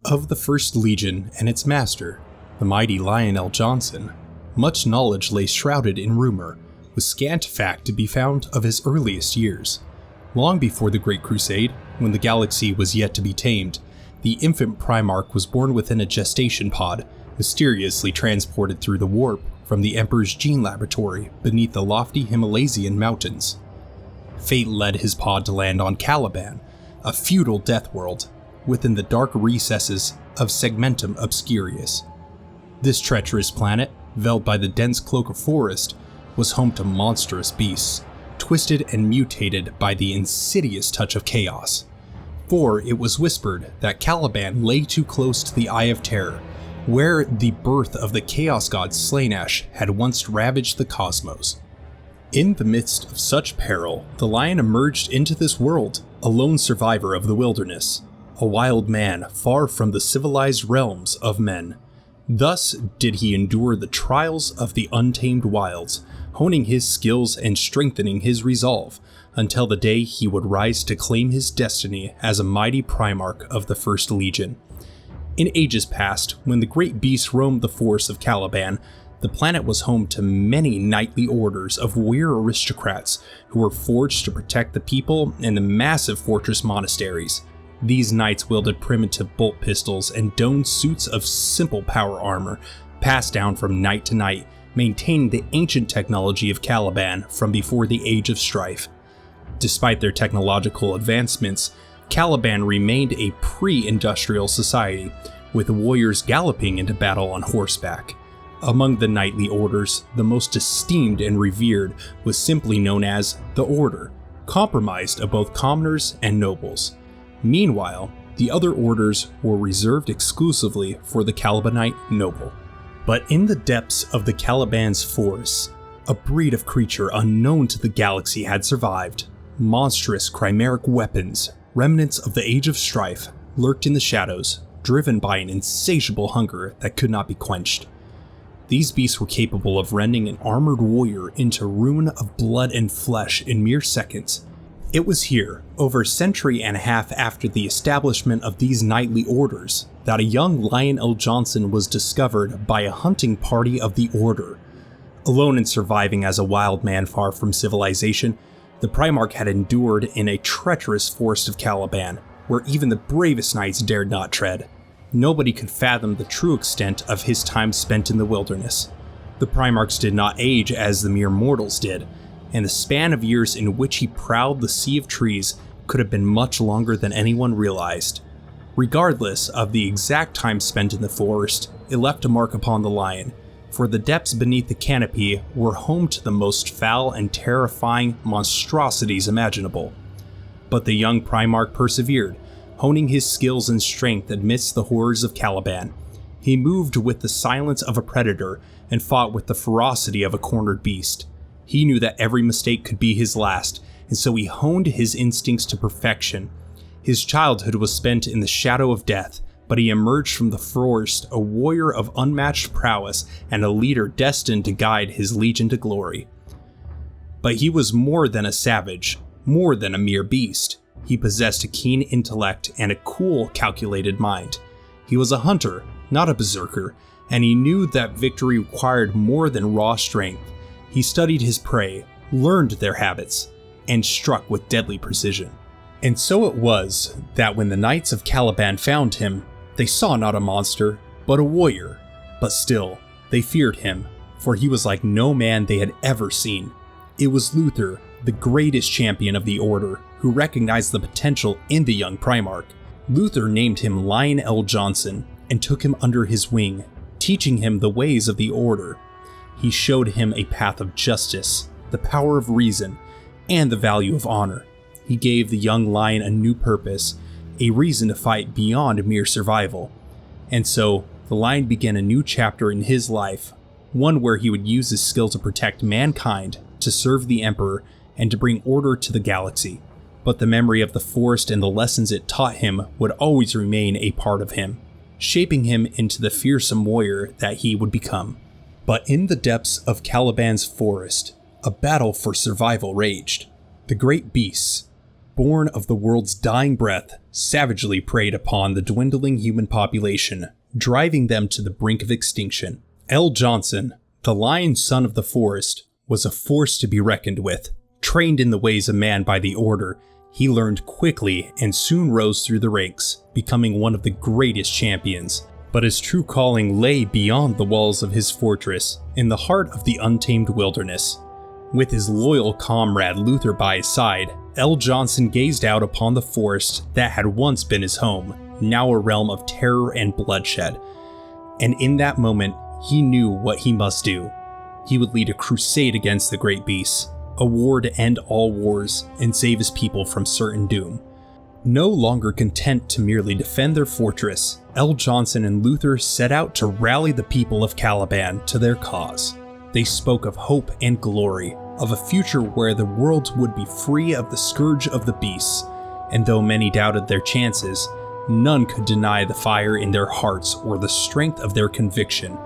Of the First Legion and its master, the mighty Lionel Johnson, much knowledge lay shrouded in rumor, with scant fact to be found of his earliest years. Long before the Great Crusade, when the galaxy was yet to be tamed, the infant Primarch was born within a gestation pod, mysteriously transported through the warp from the Emperor's gene laboratory beneath the lofty Himalayan mountains. Fate led his pod to land on Caliban, a feudal death world, within the dark recesses of Segmentum Obscurius. This treacherous planet, veiled by the dense cloak of forest, was home to monstrous beasts, twisted and mutated by the insidious touch of chaos. For it was whispered that Caliban lay too close to the Eye of Terror, where the birth of the chaos god Slaanesh had once ravaged the cosmos. In the midst of such peril, the lion emerged into this world, a lone survivor of the wilderness, a wild man far from the civilized realms of men. Thus did he endure the trials of the untamed wilds, honing his skills and strengthening his resolve, until the day he would rise to claim his destiny as a mighty Primarch of the First Legion. In ages past, when the great beast roamed the forests of Caliban, the planet was home to many knightly orders of warrior aristocrats who were forged to protect the people in the massive fortress monasteries. These knights wielded primitive bolt pistols and donned suits of simple power armor, passed down from knight to knight, maintaining the ancient technology of Caliban from before the Age of Strife. Despite their technological advancements, Caliban remained a pre-industrial society, with warriors galloping into battle on horseback. Among the knightly orders, the most esteemed and revered was simply known as the Order, comprised of both commoners and nobles. Meanwhile, the other orders were reserved exclusively for the Calibanite noble. But in the depths of the Caliban's forests, a breed of creature unknown to the galaxy had survived. Monstrous chimeric weapons, remnants of the Age of Strife, lurked in the shadows, driven by an insatiable hunger that could not be quenched. These beasts were capable of rending an armored warrior into ruin of blood and flesh in mere seconds. It was here, over a century and a half after the establishment of these knightly orders, that a young Lionel Johnson was discovered by a hunting party of the Order. Alone and surviving as a wild man far from civilization, the Primarch had endured in a treacherous forest of Caliban, where even the bravest knights dared not tread. Nobody could fathom the true extent of his time spent in the wilderness. The Primarchs did not age as the mere mortals did, and the span of years in which he prowled the sea of trees could have been much longer than anyone realized. Regardless of the exact time spent in the forest, it left a mark upon the lion, for the depths beneath the canopy were home to the most foul and terrifying monstrosities imaginable. But the young Primarch persevered, honing his skills and strength amidst the horrors of Caliban. He moved with the silence of a predator and fought with the ferocity of a cornered beast. He knew that every mistake could be his last, and so he honed his instincts to perfection. His childhood was spent in the shadow of death, but he emerged from the forest a warrior of unmatched prowess and a leader destined to guide his legion to glory. But he was more than a savage, more than a mere beast. He possessed a keen intellect and a cool, calculated mind. He was a hunter, not a berserker, and he knew that victory required more than raw strength. He studied his prey, learned their habits, and struck with deadly precision. And so it was that when the knights of Caliban found him, they saw not a monster, but a warrior. But still, they feared him, for he was like no man they had ever seen. It was Luther, the greatest champion of the Order, who recognized the potential in the young Primarch. Luther named him Lionel Johnson and took him under his wing, teaching him the ways of the Order. He showed him a path of justice, the power of reason, and the value of honor. He gave the young lion a new purpose, a reason to fight beyond mere survival. And so, the lion began a new chapter in his life, one where he would use his skill to protect mankind, to serve the Emperor, and to bring order to the galaxy. But the memory of the forest and the lessons it taught him would always remain a part of him, shaping him into the fearsome warrior that he would become. But in the depths of Caliban's forest, a battle for survival raged. The great beasts, born of the world's dying breath, savagely preyed upon the dwindling human population, driving them to the brink of extinction. L. JONSON, the lion son of the forest, was a force to be reckoned with. Trained in the ways of man by the Order, he learned quickly and soon rose through the ranks, becoming one of the greatest champions. But his true calling lay beyond the walls of his fortress, in the heart of the untamed wilderness. With his loyal comrade Luther by his side, L. JONSON gazed out upon the forest that had once been his home, now a realm of terror and bloodshed. And in that moment, he knew what he must do. He would lead a crusade against the great beasts, a war to end all wars and save his people from certain doom. No longer content to merely defend their fortress, L. JONSON and Luther set out to rally the people of Caliban to their cause. They spoke of hope and glory, of a future where the world would be free of the scourge of the beasts, and though many doubted their chances, none could deny the fire in their hearts or the strength of their conviction.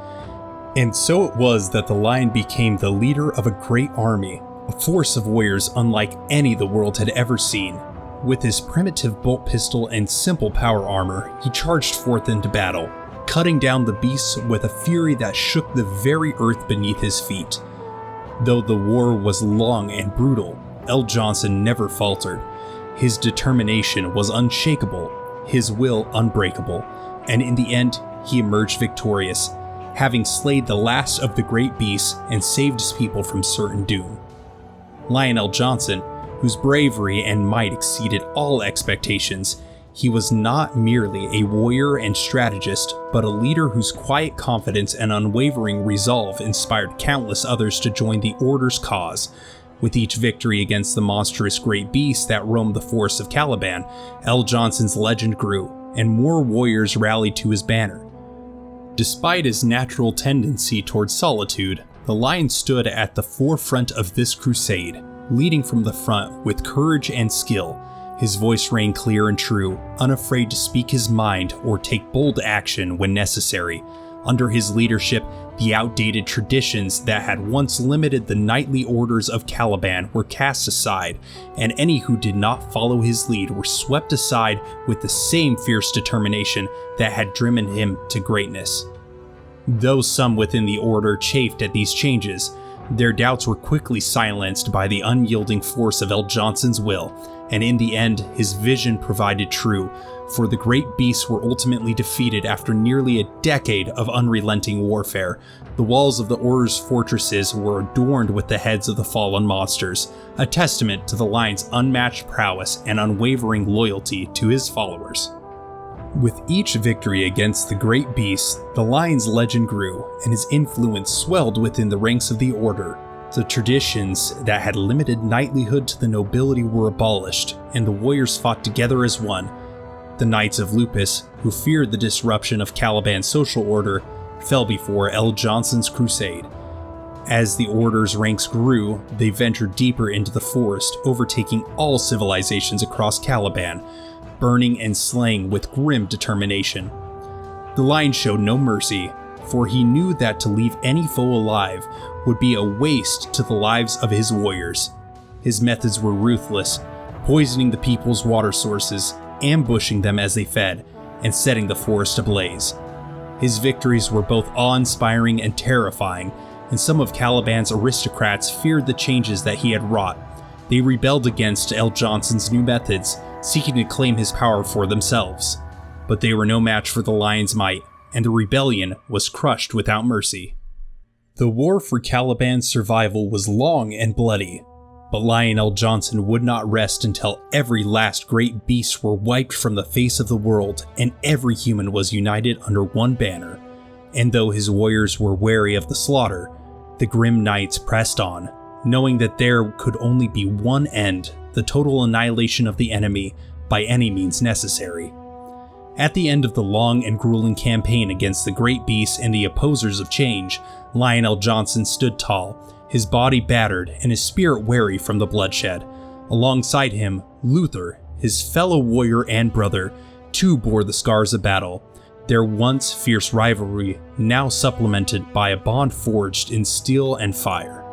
And so it was that the lion became the leader of a great army, a force of warriors unlike any the world had ever seen. With his primitive bolt pistol and simple power armor, he charged forth into battle, cutting down the beasts with a fury that shook the very earth beneath his feet. Though the war was long and brutal, L. JONSON never faltered. His determination was unshakable, his will unbreakable, and in the end, he emerged victorious, having slayed the last of the great beasts and saved his people from certain doom. Lion L. JONSON, whose bravery and might exceeded all expectations, he was not merely a warrior and strategist, but a leader whose quiet confidence and unwavering resolve inspired countless others to join the Order's cause. With each victory against the monstrous great beasts that roamed the forests of Caliban, L. JONSON's legend grew, and more warriors rallied to his banner. Despite his natural tendency towards solitude, the lion stood at the forefront of this crusade, leading from the front with courage and skill. His voice rang clear and true, unafraid to speak his mind or take bold action when necessary. Under his leadership, the outdated traditions that had once limited the knightly orders of Caliban were cast aside, and any who did not follow his lead were swept aside with the same fierce determination that had driven him to greatness. Though some within the Order chafed at these changes, their doubts were quickly silenced by the unyielding force of L. JONSON's will, and in the end, his vision provided true, for the great beasts were ultimately defeated after nearly a decade of unrelenting warfare. The walls of the Order's fortresses were adorned with the heads of the fallen monsters, a testament to the lion's unmatched prowess and unwavering loyalty to his followers. With each victory against the great beasts, the lion's legend grew, and his influence swelled within the ranks of the Order. The traditions that had limited knightlyhood to the nobility were abolished, and the warriors fought together as one. The Knights of Lupus, who feared the disruption of Caliban's social order, fell before L. JONSON's crusade. As the Order's ranks grew, they ventured deeper into the forest, overtaking all civilizations across Caliban, burning and slaying with grim determination. The lion showed no mercy, for he knew that to leave any foe alive would be a waste to the lives of his warriors. His methods were ruthless, poisoning the people's water sources, ambushing them as they fed, and setting the forest ablaze. His victories were both awe-inspiring and terrifying, and some of Caliban's aristocrats feared the changes that he had wrought. They rebelled against L. JONSON's new methods, seeking to claim his power for themselves. But they were no match for the lion's might, and the rebellion was crushed without mercy. The war for Caliban's survival was long and bloody, but Lion L. JONSON would not rest until every last great beast were wiped from the face of the world and every human was united under one banner. And though his warriors were wary of the slaughter, the grim knights pressed on, knowing that there could only be one end, the total annihilation of the enemy by any means necessary. At the end of the long and grueling campaign against the great beasts and the opposers of change, Lion L. JONSON stood tall, his body battered and his spirit wary from the bloodshed. Alongside him, Luther, his fellow warrior and brother, too bore the scars of battle, their once fierce rivalry now supplemented by a bond forged in steel and fire.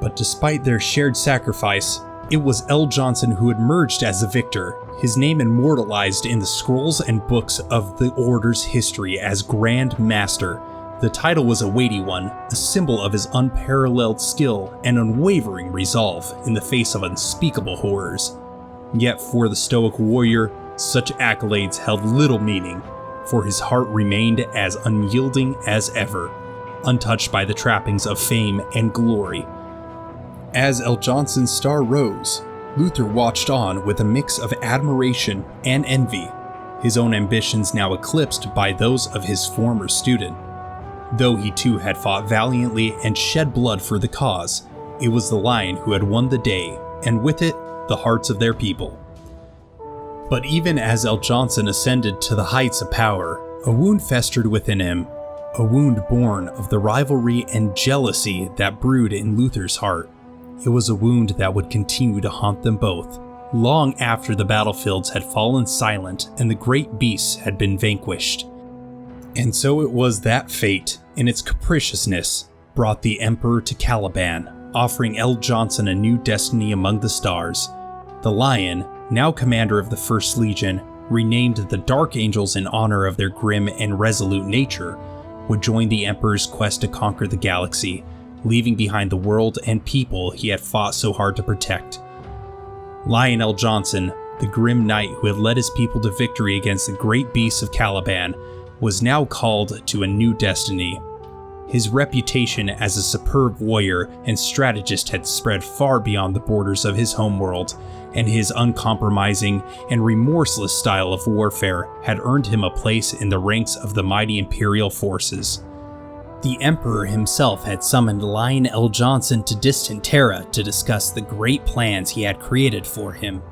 But despite their shared sacrifice, It was L. Jonson who emerged as the victor, his name immortalized in the scrolls and books of the Order's history as Grand Master. The title was a weighty one, a symbol of his unparalleled skill and unwavering resolve in the face of unspeakable horrors. Yet for the stoic warrior, such accolades held little meaning, for his heart remained as unyielding as ever, untouched by the trappings of fame and glory. As L. Jonson's star rose, Luther watched on with a mix of admiration and envy, his own ambitions now eclipsed by those of his former student. Though he too had fought valiantly and shed blood for the cause, it was the Lion who had won the day, and with it, the hearts of their people. But even as L. Jonson ascended to the heights of power, a wound festered within him, a wound born of the rivalry and jealousy that brewed in Luther's heart. It was a wound that would continue to haunt them both, long after the battlefields had fallen silent and the great beasts had been vanquished. And so it was that fate, in its capriciousness, brought the Emperor to Caliban, offering L. Jonson a new destiny among the stars. The Lion, now commander of the First Legion, renamed the Dark Angels in honor of their grim and resolute nature, would join the Emperor's quest to conquer the galaxy, leaving behind the world and people he had fought so hard to protect. Lion L. Jonson, the grim knight who had led his people to victory against the great beasts of Caliban, was now called to a new destiny. His reputation as a superb warrior and strategist had spread far beyond the borders of his homeworld, and his uncompromising and remorseless style of warfare had earned him a place in the ranks of the mighty Imperial forces. The Emperor himself had summoned Lion L. Jonson to distant Terra to discuss the great plans he had created for him.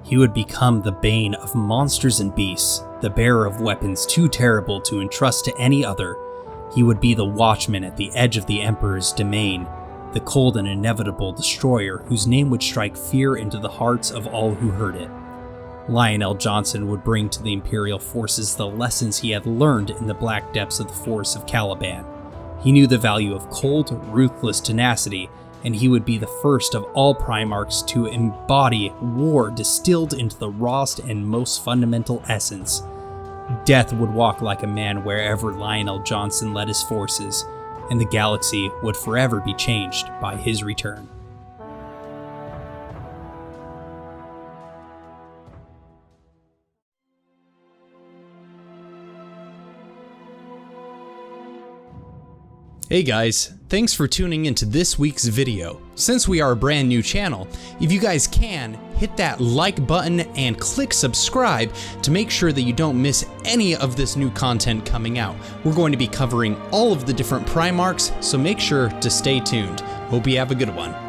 He would become the bane of monsters and beasts, the bearer of weapons too terrible to entrust to any other. He would be the watchman at the edge of the Emperor's domain, the cold and inevitable destroyer whose name would strike fear into the hearts of all who heard it. Lion L. Jonson would bring to the Imperial forces the lessons he had learned in the black depths of the forest of Caliban. He knew the value of cold, ruthless tenacity, and he would be the first of all Primarchs to embody war distilled into the rawest and most fundamental essence. Death would walk like a man wherever Lion L. Jonson led his forces, and the galaxy would forever be changed by his return. Hey guys, thanks for tuning into this week's video. Since we are a brand new channel, if you guys can, hit that like button and click subscribe to make sure that you don't miss any of this new content coming out. We're going to be covering all of the different Primarchs, so make sure to stay tuned. Hope you have a good one.